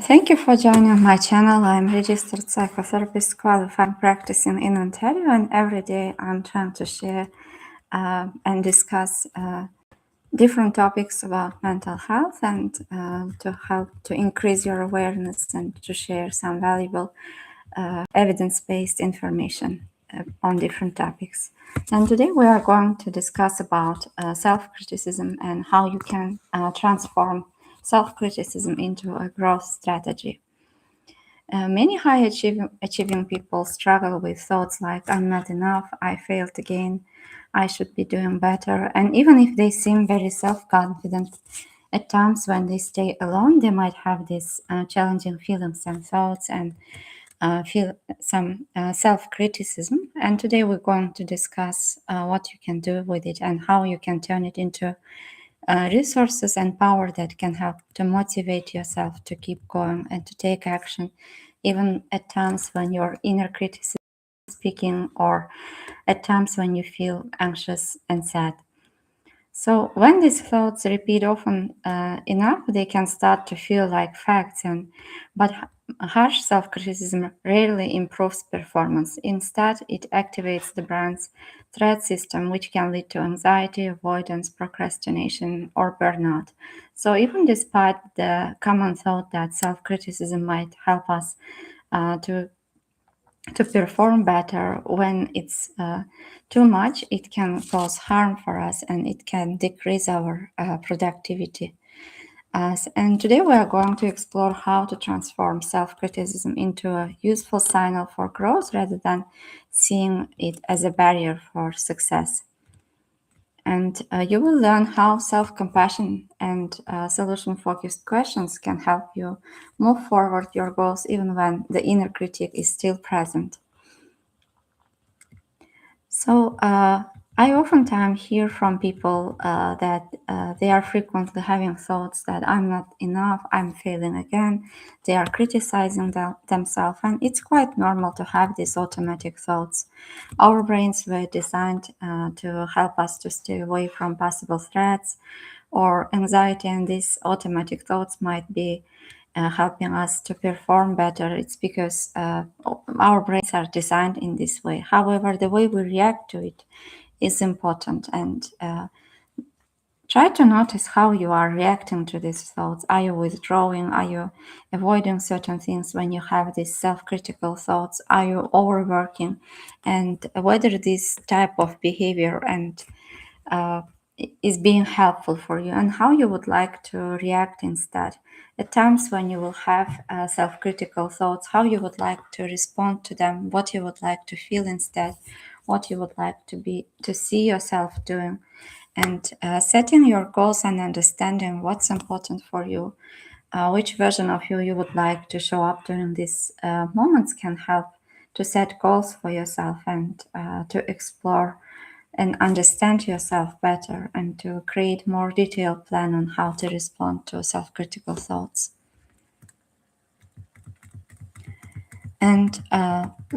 Thank you for joining my channel. I'm registered psychotherapist qualified practicing in Ontario, and every day I'm trying to share and discuss different topics about mental health and to help to increase your awareness and to share some valuable evidence-based information on different topics. And today we are going to discuss about self-criticism and how you can transform self-criticism into a growth strategy. Many high achieving people struggle with thoughts like, I'm not enough, I failed again, I should be doing better. And even if they seem very self confident, at times when they stay alone, they might have these challenging feelings and thoughts and feel some self criticism. And today we're going to discuss what you can do with it and how you can turn it into resources and power that can help to motivate yourself to keep going and to take action, even at times when your inner criticism is speaking or at times when you feel anxious and sad. So when these thoughts repeat often enough, they can start to feel like facts, but harsh self-criticism rarely improves performance. Instead, it activates the brain's threat system, which can lead to anxiety, avoidance, procrastination, or burnout. So even despite the common thought that self-criticism might help us to perform better, when it's too much, it can cause harm for us and it can decrease our productivity. And today we are going to explore how to transform self-criticism into a useful signal for growth rather than seeing it as a barrier for success. And you will learn how self-compassion and solution-focused questions can help you move forward your goals even when the inner critic is still present. So I oftentimes hear from people that they are frequently having thoughts that I'm not enough, I'm failing again. They are criticizing themselves, and it's quite normal to have these automatic thoughts. Our brains were designed to help us to stay away from possible threats or anxiety, and these automatic thoughts might be helping us to perform better. It's because our brains are designed in this way. However, the way we react to it is important, and try to notice how you are reacting to these thoughts. Are you withdrawing? Are you avoiding certain things when you have these self-critical thoughts? Are you overworking? And whether this type of behavior and is being helpful for you, and how you would like to react instead. At times when you will have self-critical thoughts, how you would like to respond to them, what you would like to feel instead, what you would like to see yourself doing, and setting your goals and understanding what's important for you, which version of you would like to show up during these moments can help to set goals for yourself and to explore and understand yourself better and to create more detailed plan on how to respond to self-critical thoughts. And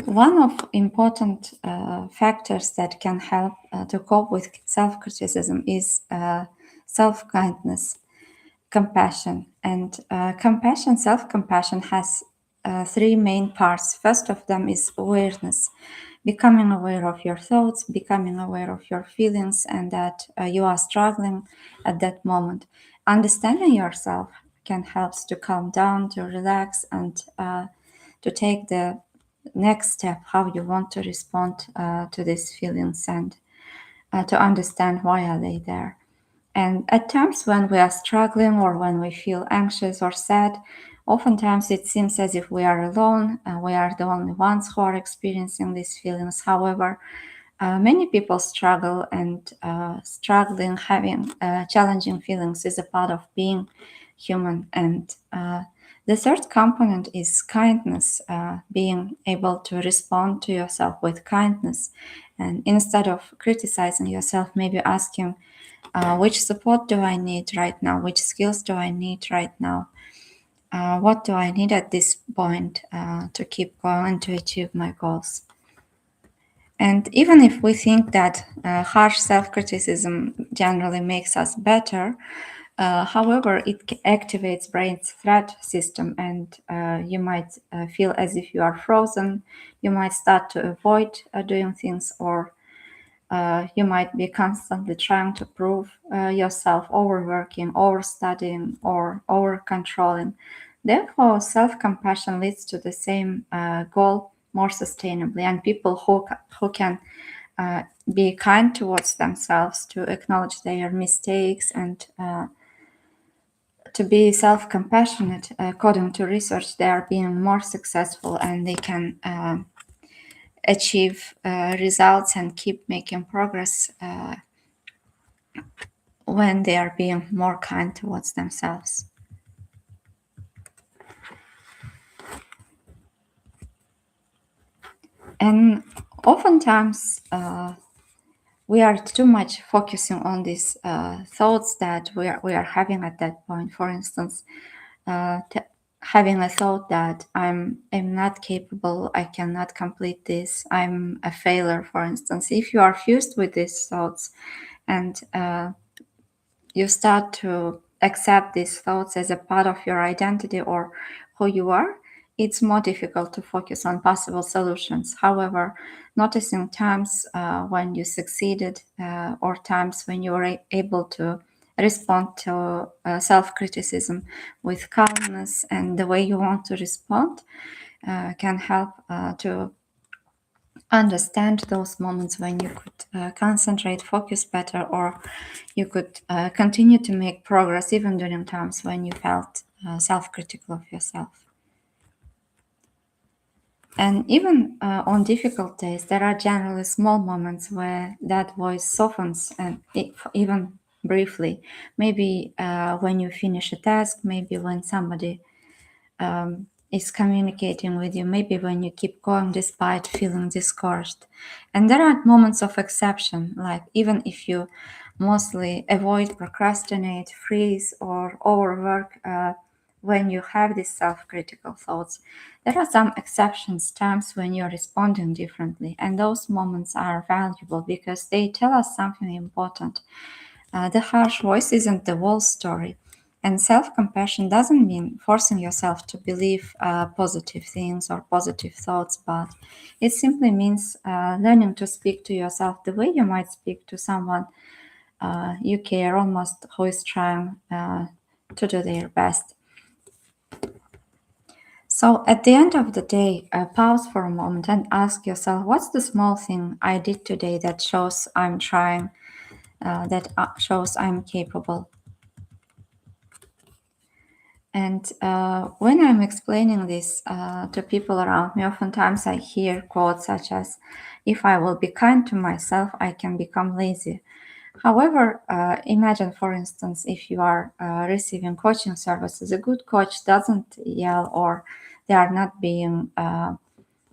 one of important factors that can help to cope with self-criticism is self-kindness, compassion. And self-compassion has three main parts. First of them is awareness, becoming aware of your thoughts, becoming aware of your feelings, and that you are struggling at that moment. Understanding yourself can help to calm down, to relax, and to take the next step, how you want to respond to these feelings and to understand why are they there. And at times when we are struggling or when we feel anxious or sad, oftentimes it seems as if we are alone, we are the only ones who are experiencing these feelings. However, many people struggle, and struggling, having challenging feelings is a part of being human. And the third component is kindness, being able to respond to yourself with kindness. And instead of criticizing yourself, maybe asking, which support do I need right now? Which skills do I need right now? What do I need at this point to keep going and to achieve my goals? And even if we think that harsh self-criticism generally makes us better, However, it activates brain's threat system, and you might feel as if you are frozen. You might start to avoid doing things, or you might be constantly trying to prove yourself, overworking, overstudying, or over controlling. Therefore, self compassion leads to the same goal more sustainably, and people who can uh, be kind towards themselves, to acknowledge their mistakes, and to be self compassionate, according to research, they are being more successful, and they can achieve results and keep making progress when they are being more kind towards themselves. And oftentimes, we are too much focusing on these thoughts that we are having at that point. For instance, having a thought that I'm not capable, I cannot complete this, I'm a failure, for instance. If you are fused with these thoughts, and you start to accept these thoughts as a part of your identity or who you are, it's more difficult to focus on possible solutions. However, noticing times when you succeeded, or times when you were able to respond to self criticism with calmness and the way you want to respond, can help to understand those moments when you could concentrate, focus better, or you could continue to make progress even during times when you felt self-critical of yourself. And even on difficult days, there are generally small moments where that voice softens, and even briefly. Maybe when you finish a task, maybe when somebody is communicating with you, maybe when you keep going despite feeling discouraged. And there are moments of exception, like even if you mostly avoid, procrastinate, freeze, or overwork when you have these self critical thoughts. There are some exceptions, times when you're responding differently, and those moments are valuable because they tell us something important. The harsh voice isn't the whole story. And self compassion doesn't mean forcing yourself to believe positive things or positive thoughts, but it simply means learning to speak to yourself the way you might speak to someone you care, almost who is trying to do their best. So at the end of the day, pause for a moment and ask yourself, what's the small thing I did today that shows I'm trying, that shows I'm capable? And when I'm explaining this to people around me, oftentimes I hear quotes such as, if I will be kind to myself, I can become lazy. However, imagine, for instance, if you are receiving coaching services, a good coach doesn't yell, or they are not being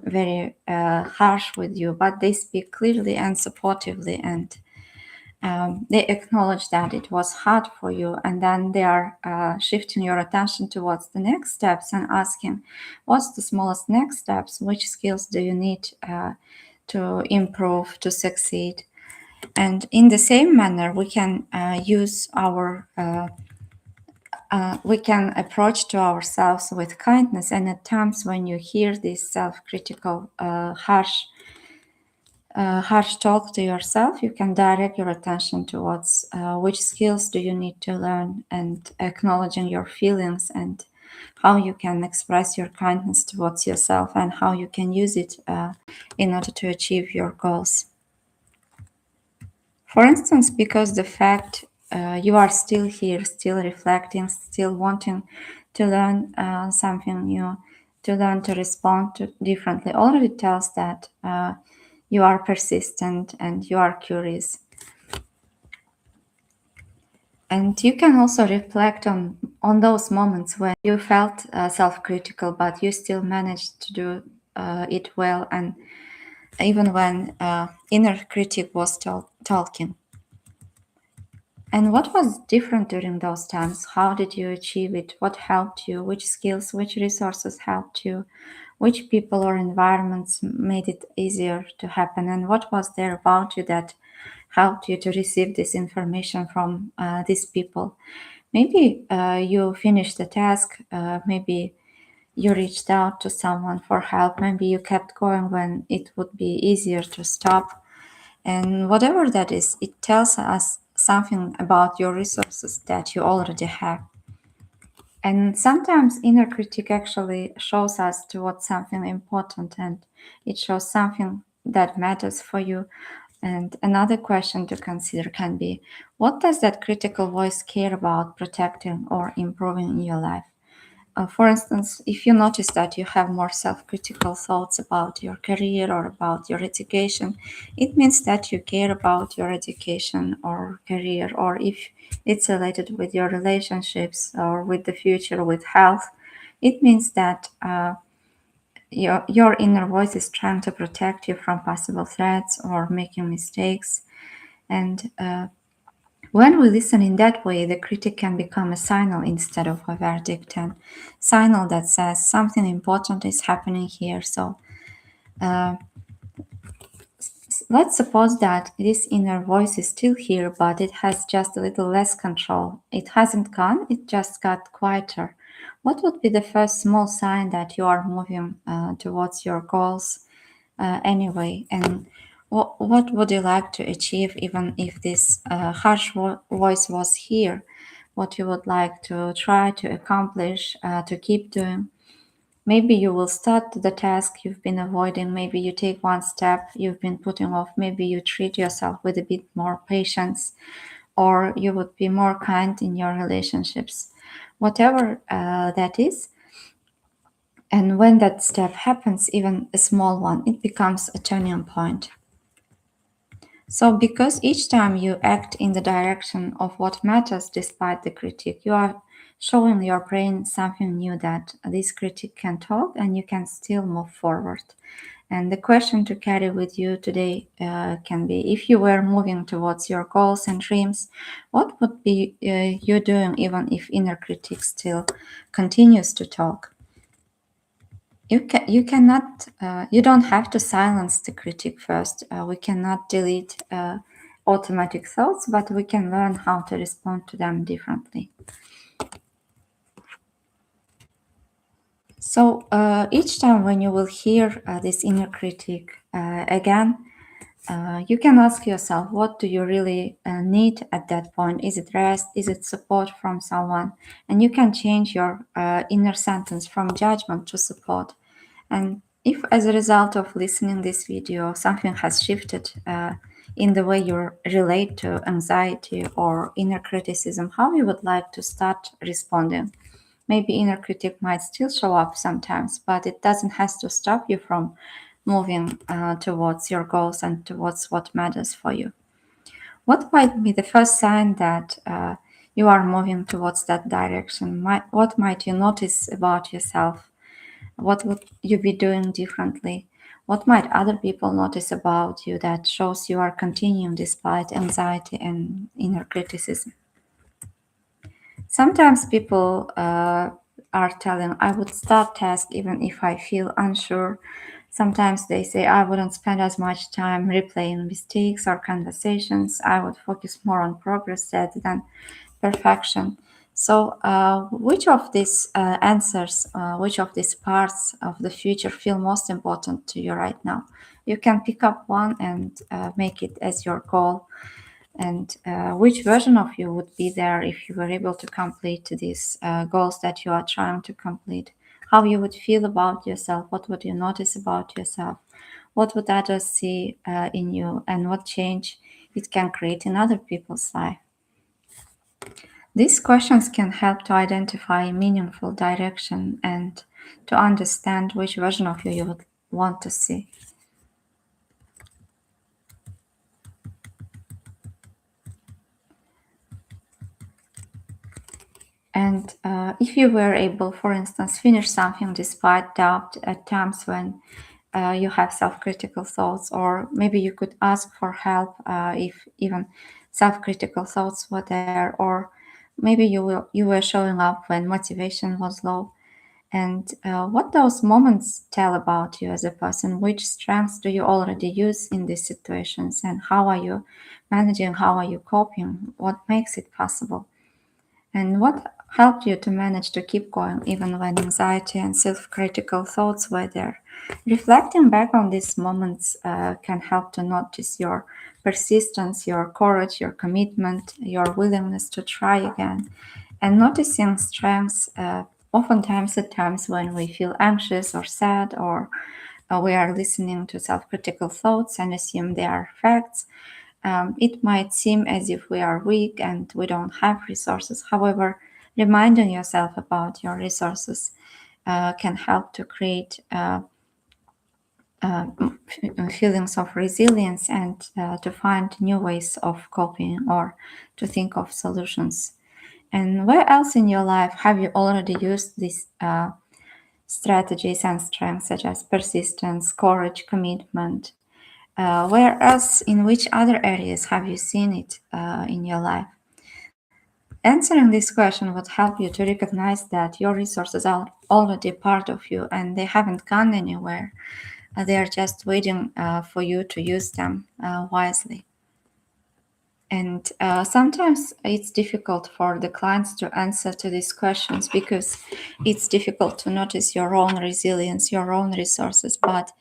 very harsh with you, but they speak clearly and supportively, and they acknowledge that it was hard for you, and then they are shifting your attention towards the next steps and asking, what's the smallest next steps? Which skills do you need to improve, to succeed? And in the same manner, we can use our we can approach to ourselves with kindness. And at times when you hear this self-critical, harsh talk to yourself, you can direct your attention towards which skills do you need to learn, and acknowledging your feelings, and how you can express your kindness towards yourself, and how you can use it in order to achieve your goals. For instance, because the fact you are still here, still reflecting, still wanting to learn something new, to learn to respond to differently, already tells that you are persistent and you are curious. And you can also reflect on those moments when you felt self-critical, but you still managed to do it well, and even when inner critic was talking. And what was different during those times? How did you achieve it? What helped you? Which skills, which resources helped you? Which people or environments made it easier to happen? And what was there about you that helped you to receive this information from these people? Maybe you finished the task, maybe you reached out to someone for help, maybe you kept going when it would be easier to stop. And whatever that is, it tells us something about your resources that you already have. And sometimes inner critic actually shows us towards something important, and it shows something that matters for you. And another question to consider can be, what does that critical voice care about protecting or improving in your life? For instance, if you notice that you have more self critical thoughts about your career or about your education, it means that you care about your education or career, or if it's related with your relationships or with the future, with health, it means that your inner voice is trying to protect you from possible threats or making mistakes. And when we listen in that way, the critic can become a signal instead of a verdict, and signal that says something important is happening here. So uh, let's suppose that this inner voice is still here, but it has just a little less control. It hasn't gone, it just got quieter. What would be the first small sign that you are moving towards your goals anyway? And what would you like to achieve even if this harsh voice was here? What you would like to try to accomplish, to keep doing? Maybe you will start the task you've been avoiding. Maybe you take one step you've been putting off. Maybe you treat yourself with a bit more patience, or you would be more kind in your relationships. Whatever that is, and when that step happens, even a small one, it becomes a turning point. So, because each time you act in the direction of what matters despite the critique, you are showing your brain something new, that this critique can talk and you can still move forward. And the question to carry with you today can be, if you were moving towards your goals and dreams, what would be you doing even if inner critique still continues to talk? You don't have to silence the critic first. We cannot delete automatic thoughts, but we can learn how to respond to them differently. So each time when you will hear this inner critic again, you can ask yourself, what do you really need at that point? Is it rest? Is it support from someone? And you can change your inner sentence from judgment to support. And if, as a result of listening this video, something has shifted in the way you relate to anxiety or inner criticism, how you would like to start responding? Maybe inner critic might still show up sometimes, but it doesn't have to stop you from moving towards your goals and towards what matters for you. What might be the first sign that you are moving towards that direction? What might you notice about yourself? What would you be doing differently? What might other people notice about you that shows you are continuing despite anxiety and inner criticism? Sometimes people are telling, I would start task even if I feel unsure. Sometimes they say, I wouldn't spend as much time replaying mistakes or conversations. I would focus more on progress rather than perfection. So, which of these answers, which of these parts of the future feel most important to you right now? You can pick up one and make it as your goal. And which version of you would be there if you were able to complete these goals that you are trying to complete? How you would feel about yourself? What would you notice about yourself? What would others see in you? And what change it can create in other people's life? These questions can help to identify a meaningful direction and to understand which version of you would want to see. And if you were able, for instance, finish something despite doubt at times when you have self-critical thoughts, or maybe you could ask for help if even self-critical thoughts were there, or maybe you were showing up when motivation was low. And what those moments tell about you as a person, which strengths do you already use in these situations, and how are you managing, how are you coping, what makes it possible? And what helped you to manage to keep going even when anxiety and self-critical thoughts were there? Reflecting back on these moments can help to notice your persistence, your courage, your commitment, your willingness to try again. And noticing strengths, oftentimes at times when we feel anxious or sad, or we are listening to self-critical thoughts and assume they are facts. It might seem as if we are weak and we don't have resources. However, reminding yourself about your resources can help to create feelings of resilience and to find new ways of coping or to think of solutions. And where else in your life have you already used these strategies and strengths, such as persistence, courage, commitment? Where else, in which other areas have you seen it in your life? Answering this question would help you to recognize that your resources are already part of you and they haven't gone anywhere. They are just waiting for you to use them wisely. And sometimes it's difficult for the clients to answer to these questions because it's difficult to notice your own resilience, your own resources. But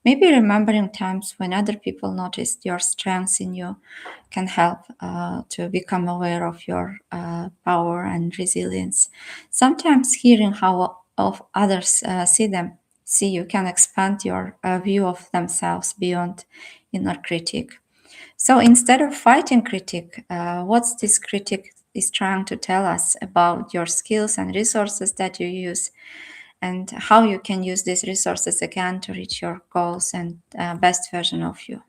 maybe remembering times when other people noticed your strengths in you can help to become aware of your power and resilience. Sometimes hearing how of others see you can expand your view of themselves beyond inner critic. So instead of fighting critic, what's this critic is trying to tell us about your skills and resources that you use, and how you can use these resources again to reach your goals and best version of you?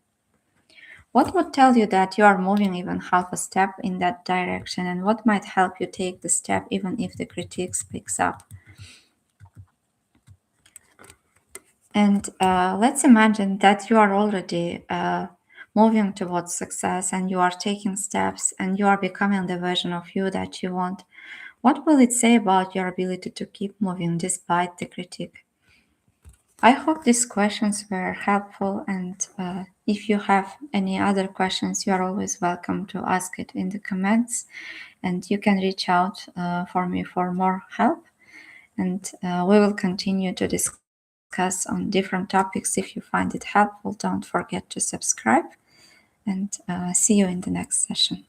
What would tell you that you are moving even half a step in that direction, and what might help you take the step even if the critique speaks up? And let's imagine that you are already moving towards success and you are taking steps and you are becoming the version of you that you want. What will it say about your ability to keep moving despite the critique? I hope these questions were helpful, and if you have any other questions, you are always welcome to ask it in the comments, and you can reach out for me for more help. And we will continue to discuss on different topics. If you find it helpful, don't forget to subscribe, and see you in the next session.